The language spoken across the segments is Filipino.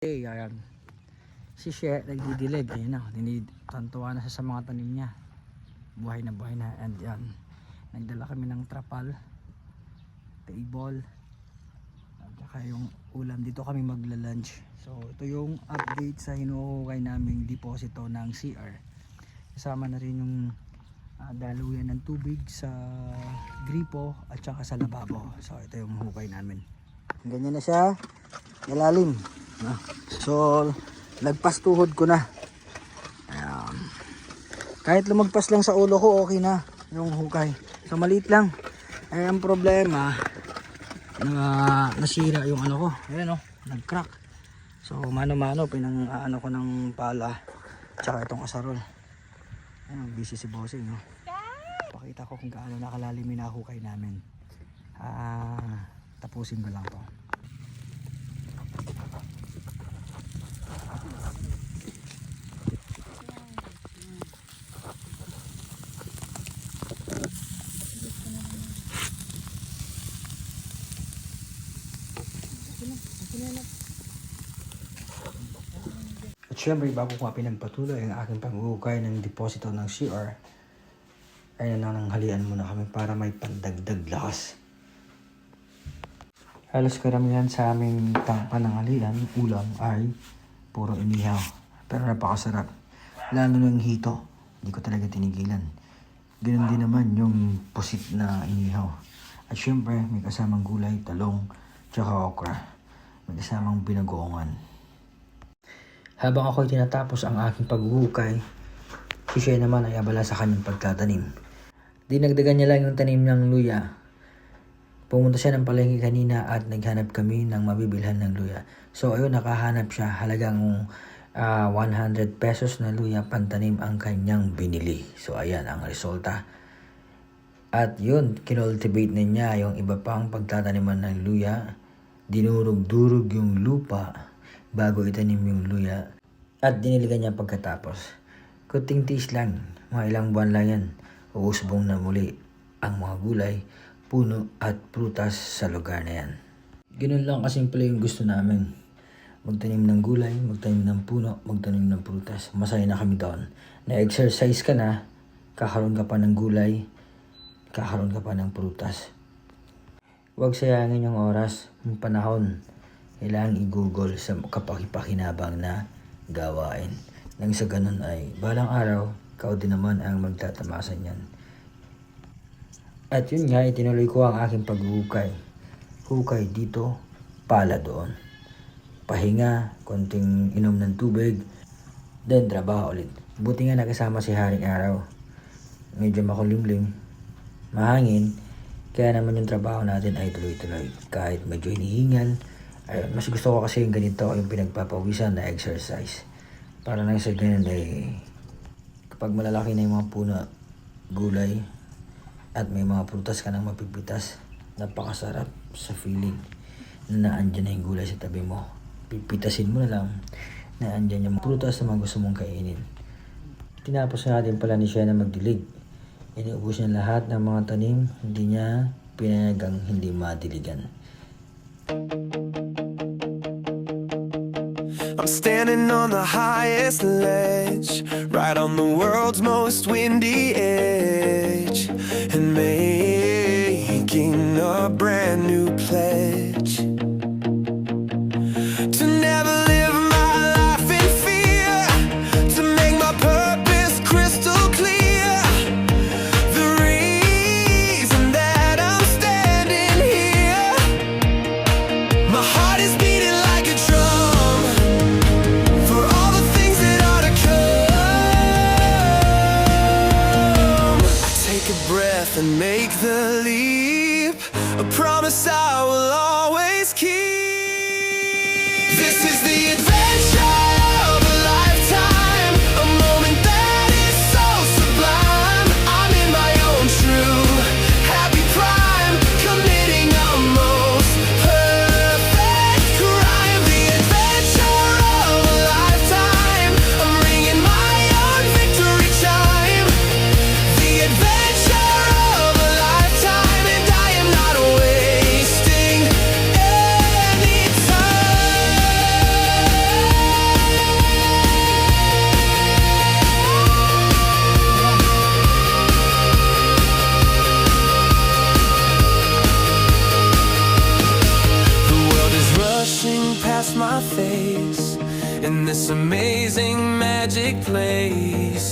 Ayan. Si She, nagdidilig. Ayun na. Tantuwa na siya sa mga tanim niya. Buhay na. And yan. Nagdala kami ng trapal. Table. At saka yung ulam. Dito kami magla-lunch. So ito yung update sa hinuhukay naming deposito ng CR. Kasama na rin yung daluyan ng tubig sa gripo at saka sa lababo. So ito yung hukay namin. Ganyan na siya. Malalim. So lagpas tuhod ko na. Ayan. Kahit lumagpas lang sa ulo ko, okay na yung hukay. So maliit lang. Ay ang problema, nasira yung ano ko. Ayan nag-crack. So mano-mano pinang ko ng pala tsaka itong asarol. Ayan, busy si bossing. Pakita ko kung gaano nakalalim yung nahukay namin. Tapusin ko lang to. At syempre bago ko pinagpatuloy ang aking panghuhukay ng deposito ng CR, ay nananghalian muna kami para may pandagdag lakas. Halos karamihan sa aming pananghalian, ulam ay puro inihaw. Pero napakasarap. Lalo ng hito, hindi ko talaga tinigilan. Ganun din naman yung pusit na inihaw. At syempre may kasamang gulay, talong, tsaka okra. May kasamang binagoongan. Habang ako'y tinatapos ang aking paghuhukay, si She naman ay abala sa kanyang pagtatanim. Dinagdagan niya lang yung tanim ng luya. Pumunta siya ng palengke kanina at naghanap kami ng mabibilhan ng luya. So ayun, nakahanap siya. Halagang 100 pesos na luya pantanim ang kanyang binili. So ayan ang resulta. At yun, kinultivate na niya yung iba pang pagtataniman ng luya. Dinurog-durog yung lupa bago itanim yung luya. At diniligan niya pagkatapos. Kunting tiis lang, mga ilang buwan lang yan. Uusbong na muli ang mga gulay, puno at prutas sa lugar na yan. Ganun lang kasimple yung gusto namin. Magtanim ng gulay, magtanim ng puno, magtanim ng prutas. Masaya na kami doon. Na-exercise ka na, kakaroon ka pa ng gulay, kakaroon ka pa ng prutas. Huwag sayangin yung oras, yung panahon. Kailangan i-google sa kapakipakinabang na gawain. Nang sa ganun ay balang araw, ikaw din naman ang magtatamasan yan. At yun nga, itinuloy ko ang aking paghuhukay. Hukay dito, pala doon. Pahinga, konting inom ng tubig, then trabaho ulit. Buti nga nakasama si Haring Araw. Medyo makulimlim, mahangin, kaya naman yung trabaho natin ay tuloy-tuloy. Kahit medyo hinihingal, mas gusto ko kasi yung ganito, yung pinagpapawisan na exercise. Para nang sa ganun ay kapag malalaki na yung mga puno, gulay, at may mga prutas ka nang mapipitas, napakasarap sa feeling na naandyan na yung gulay sa tabi mo. Pipitasin mo na lang, naandyan yung prutas na mga gusto mong kainin. Tinapos natin pala ni She na magdilig. Iniubos niya lahat ng mga tanim, hindi niya pinayagang hindi madiligan. I'm standing on the highest ledge, right on the world's most windy edge, and making a brand new pledge to never live my life in fear, to make my purpose crystal clear. The reason that I'm standing here, my heart is beating like a drum for all the things that are to come. I take a breath and make the leap, a promise I will always face in this amazing magic place.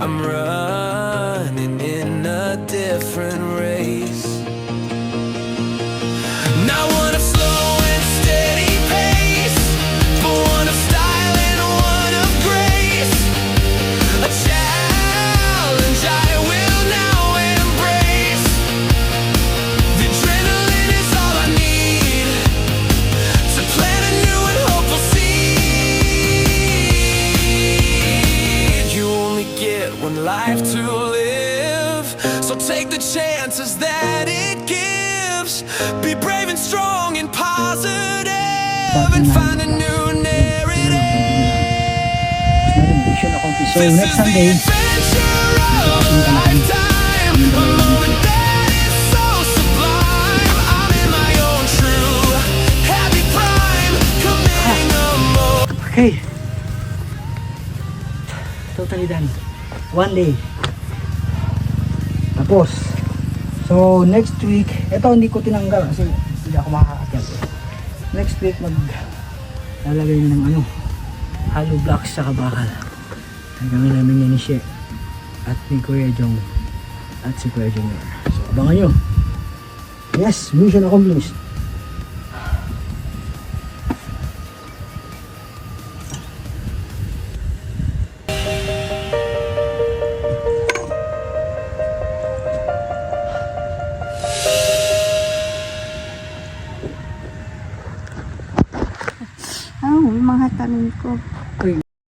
I'm running in a different race. Not one of slow and steady pace, but one of style and one of grace. A challenge I will now embrace. The adrenaline is all I need to plant a new and hopeful seed. You only get one life to live, so take the chances that it gives. Be brave and strong and positive, and find a new narrative. Mission accomplished. So This next is the Sunday, adventure of a lifetime, a moment that is so sublime. I'm in my own true happy prime, committing a moment. okay. Totally done. One day. Tapos. So next week, ito hindi ko tinanggal kasi hindi ako makakaakyat. Next week lalagay na ng hollow blocks sa bakal. Gagawin namin yan ni She at ni Kuya Jong at si Kuya Junior. So abangan nyo. Yes, mission accomplished. Ah, mga tanim ko. Uy,